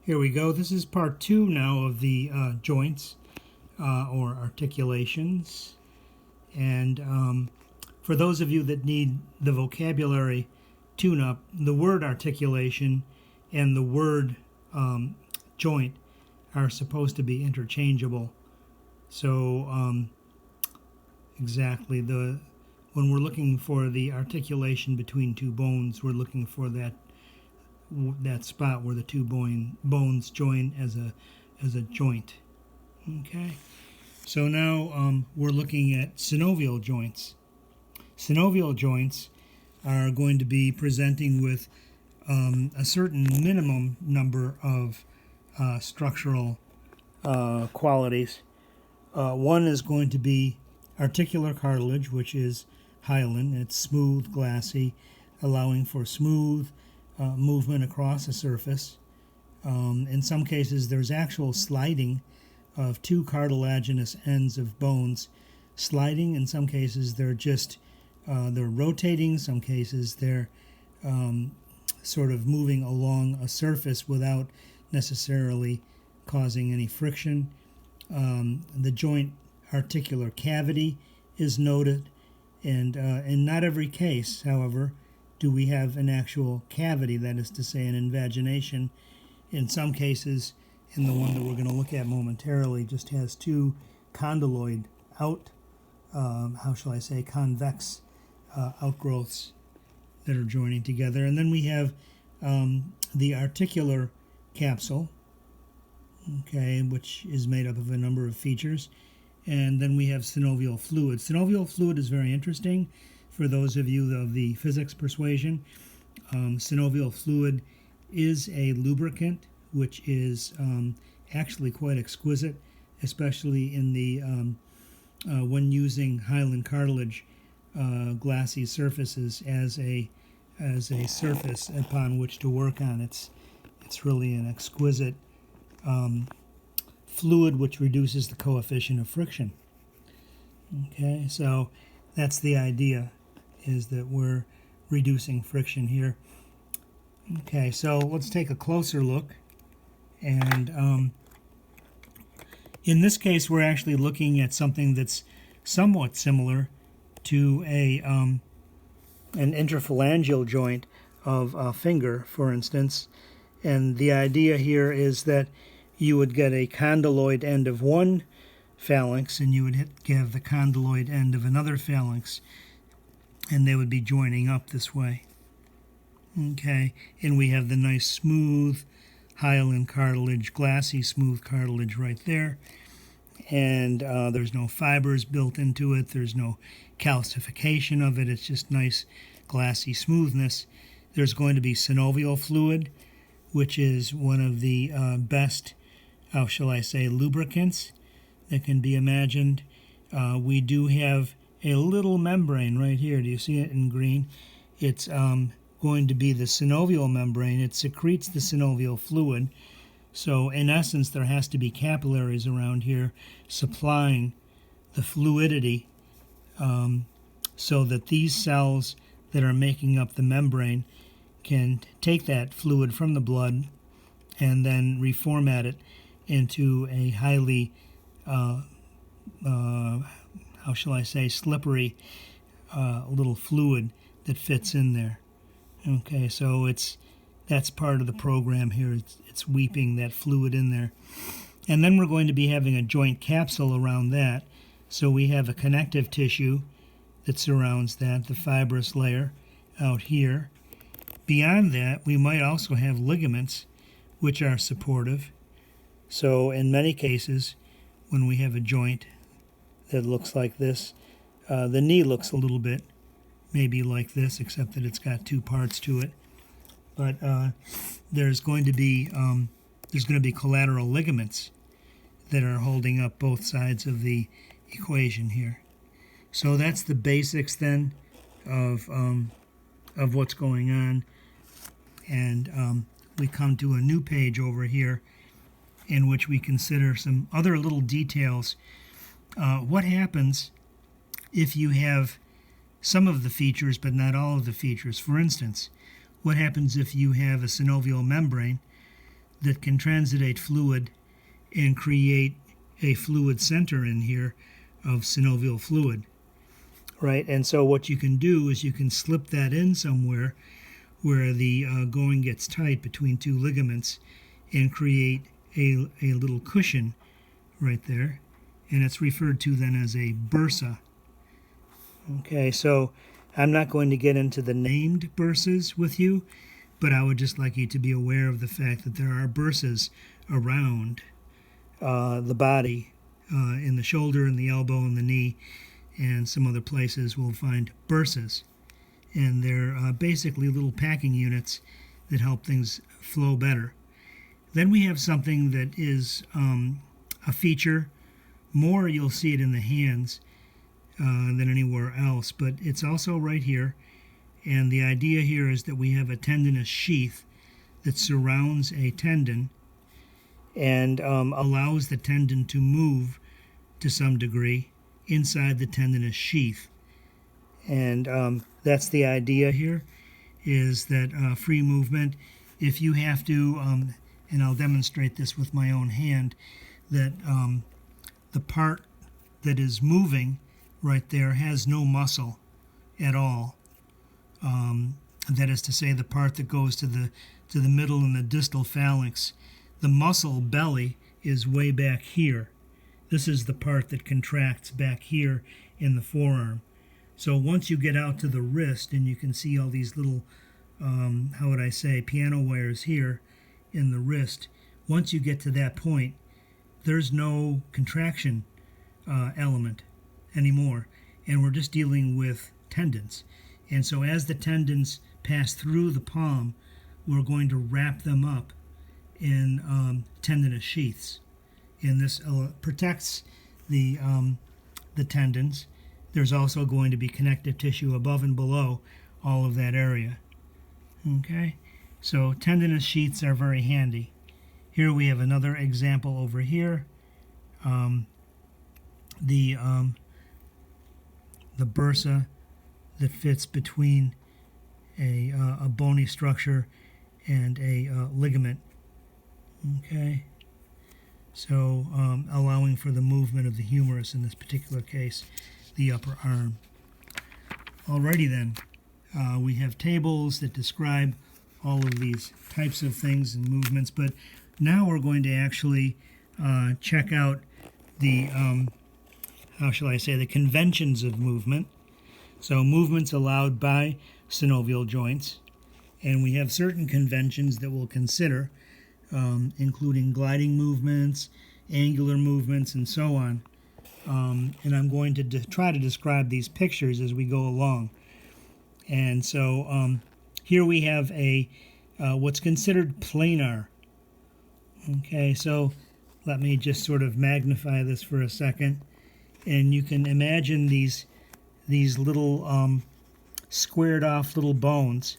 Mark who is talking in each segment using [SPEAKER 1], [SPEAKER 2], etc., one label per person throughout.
[SPEAKER 1] Here we go. This is part 2 now of the joints or articulations. And for those of you that need the vocabulary tune-up, the word articulation and the word joint are supposed to be interchangeable. So exactly, when we're looking for the articulation between two bones, we're looking for that spot where the two bones join as a joint. Okay, so now we're looking at synovial joints. Synovial joints are going to be presenting with a certain minimum number of structural qualities. One is going to be articular cartilage, which is hyaline. It's smooth, glassy, allowing for smooth movement across a surface. In some cases, there's actual sliding of two cartilaginous ends of bones sliding. In some cases, they're just they're rotating. Some cases, they're sort of moving along a surface without necessarily causing any friction. The joint articular cavity is noted, and in not every case, however, do we have an actual cavity, that is to say, an invagination. In some cases, in the one that we're going to look at momentarily, just has two condyloid convex outgrowths that are joining together. And then we have the articular capsule, okay, which is made up of a number of features. And then we have synovial fluid. Synovial fluid is very interesting for those of you of the physics persuasion. Synovial fluid is a lubricant, which is actually quite exquisite, especially in the when using hyaline cartilage glassy surfaces as a surface upon which to work on. It's really an exquisite fluid which reduces the coefficient of friction. Okay, so that's the idea, is that we're reducing friction here. Okay, so let's take a closer look. And in this case, we're actually looking at something that's somewhat similar to an interphalangeal joint of a finger, for instance. And the idea here is that you would get a condyloid end of one phalanx, and you would have the condyloid end of another phalanx, and they would be joining up this way. Okay, and we have the nice smooth hyaline cartilage, glassy smooth cartilage right there, and there's no fibers built into it, there's no calcification of it, it's just nice glassy smoothness. There's going to be synovial fluid, which is one of the best, how shall I say, lubricants that can be imagined. We do have a little membrane right here. Do you see it in green? It's going to be the synovial membrane. It secretes the synovial fluid. So in essence, there has to be capillaries around here supplying the fluidity so that these cells that are making up the membrane can take that fluid from the blood and then reformat it into a highly, how shall I say, slippery little fluid that fits in there. Okay, so that's part of the program here. It's weeping that fluid in there. And then we're going to be having a joint capsule around that. So we have a connective tissue that surrounds that, the fibrous layer out here. Beyond that, we might also have ligaments which are supportive. So in many cases, when we have a joint that looks like this, the knee looks a little bit maybe like this, except that it's got two parts to it. But there's going to be collateral ligaments that are holding up both sides of the equation here. So that's the basics then of what's going on. And we come to a new page over here in which we consider some other little details. What happens if you have some of the features but not all of the features? For instance, what happens if you have a synovial membrane that can transitate fluid and create a fluid center in here of synovial fluid, right? And so what you can do is you can slip that in somewhere where the going gets tight between two ligaments and create a little cushion right there, and it's referred to then as a bursa. Okay, so I'm not going to get into the named bursas with you, but I would just like you to be aware of the fact that there are bursas around the body, in the shoulder and the elbow and the knee, and some other places we'll find bursas. And they're basically little packing units that help things flow better. Then we have something that is a feature. More you'll see it in the hands than anywhere else, but it's also right here. And the idea here is that we have a tendinous sheath that surrounds a tendon and allows the tendon to move to some degree inside the tendinous sheath. And that's the idea here, is that free movement. If you have to, and I'll demonstrate this with my own hand, that the part that is moving right there has no muscle at all. That is to say, the part that goes to the middle and the distal phalanx. The muscle belly is way back here. This is the part that contracts back here in the forearm. So once you get out to the wrist, and you can see all these little, how would I say, piano wires here in the wrist, once you get to that point, there's no contraction element anymore, and we're just dealing with tendons. And so as the tendons pass through the palm, we're going to wrap them up in tendinous sheaths. And this protects the tendons. There's also going to be connective tissue above and below all of that area. Okay, so tendinous sheaths are very handy. Here we have another example over here. The bursa that fits between a bony structure and a ligament. Okay, so allowing for the movement of the humerus, in this particular case, the upper arm. Alrighty then, we have tables that describe all of these types of things and movements, but now we're going to actually check out the, how shall I say, the conventions of movement. So movements allowed by synovial joints, and we have certain conventions that we'll consider, including gliding movements, angular movements, and so on. And I'm going to try to describe these pictures as we go along. And so here we have a what's considered planar. Okay, so let me just sort of magnify this for a second, and you can imagine these little squared off little bones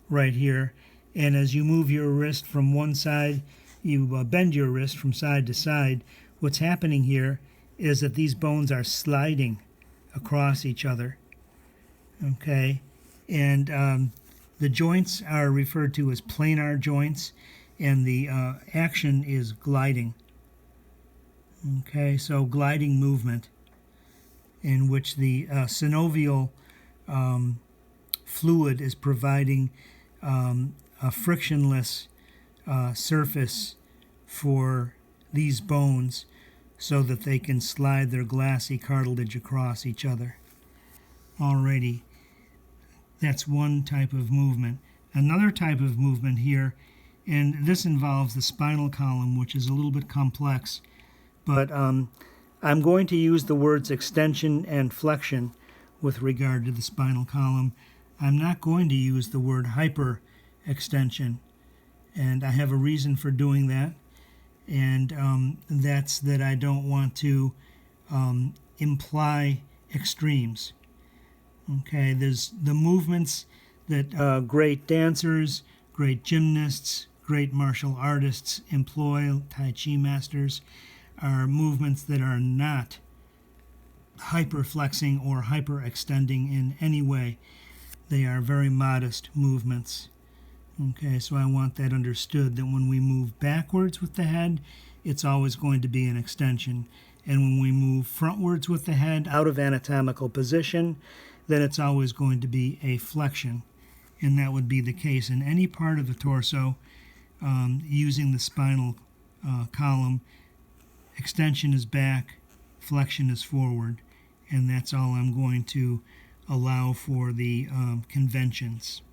[SPEAKER 1] right here. And as you move your wrist from one side, you bend your wrist from side to side. What's happening here is that these bones are sliding across each other. Okay, and the joints are referred to as planar joints, and the action is gliding. Okay, so gliding movement, in which the synovial fluid is providing a frictionless surface for these bones so that they can slide their glassy cartilage across each other. Alrighty, that's one type of movement. Another type of movement here, and this involves the spinal column, which is a little bit complex, but I'm going to use the words extension and flexion with regard to the spinal column. I'm not going to use the word hyperextension, and I have a reason for doing that, and that's that I don't want to imply extremes. Okay, there's the movements that great dancers, great gymnasts, great martial artists employ, Tai Chi masters, are movements that are not hyperflexing or hyperextending in any way. They are very modest movements. Okay, so I want that understood, that when we move backwards with the head, it's always going to be an extension. And when we move frontwards with the head out of anatomical position, then it's always going to be a flexion. And that would be the case in any part of the torso using the spinal column. Extension is back, flexion is forward. And that's all I'm going to allow for the conventions.